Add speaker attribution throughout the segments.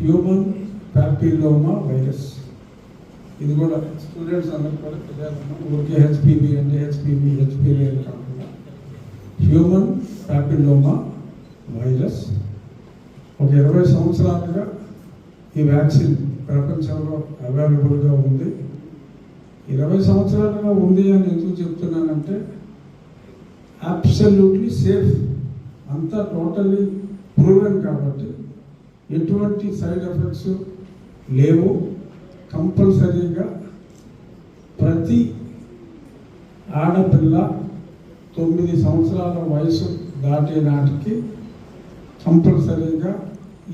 Speaker 1: Human papilloma virus. ఇది కూడా students అందరికీ కూడా తెలియాలన్నా, ఊరికే హెచ్పివి అంటే హెచ్పివి అని కాకుండా హ్యూమన్ ప్యాపిలోమా వైరస్. ఒక 20 సంవత్సరాలుగా ఈ వ్యాక్సిన్ ప్రపంచంలో అవైలబుల్గా ఉంది. 20 సంవత్సరాలుగా ఉంది అని ఎందుకు చెప్తున్నానంటే అబ్సల్యూట్లీ సేఫ్, అంతా టోటల్లీ ప్రూవెన్ కాబట్టి ఎటువంటి సైడ్ ఎఫెక్ట్స్ లేవు. కంపల్సరీగా ప్రతి ఆడపిల్ల 9 సంవత్సరాల వయసు దాటే నాటికి కంపల్సరీగా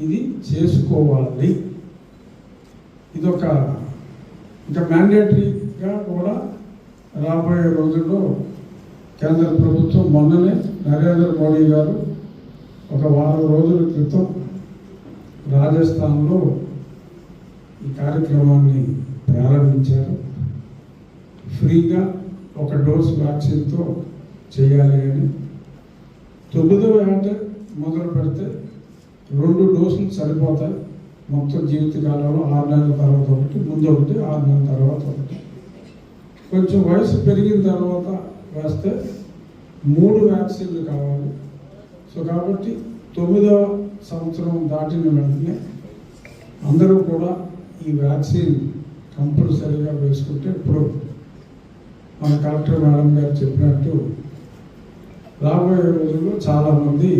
Speaker 1: ఇది చేసుకోవాలి. ఇదొక ఇంకా మ్యాండేటరీగా కూడా రాబోయే రోజుల్లో కేంద్ర ప్రభుత్వం మొన్ననే నరేంద్ర మోడీ గారు ఒక వారం రోజుల క్రితం రాజస్థాన్లో ఈ కార్యక్రమాన్ని ప్రారంభించారు. ఫ్రీగా ఒక డోస్ వ్యాక్సిన్తో చేయాలి అని. 9వ ఏట మొదలు పెడితే 2 డోసులు సరిపోతాయి. మొత్తం జీవితకాలంలో 6 నెలల తర్వాత ఒకటి, ముందు ఒకటి, 6 నెలల తర్వాత ఒకటి. కొంచెం వయసు పెరిగిన తర్వాత వేస్తే 3 వ్యాక్సిన్లు కావాలి. సో కాబట్టి 9వ సంవత్సరం దాటిన వెంటనే అందరూ కూడా ఈ వ్యాక్సిన్ కంపల్సరీగా వేసుకుంటే, ఇప్పుడు మన కలెక్టర్ మేడం గారు చెప్పినట్టు రాబోయే రోజుల్లో చాలామంది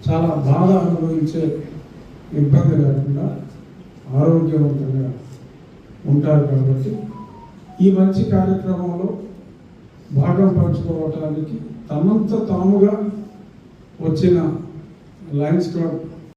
Speaker 1: చాలా బాధ అనుభవించే ఇబ్బంది లేకుండా ఆరోగ్యవంతంగా ఉంటారు. కాబట్టి ఈ మంచి కార్యక్రమంలో భాగం పంచుకోవటానికి తమంత తాముగా వచ్చిన లయన్స్ క్లబ్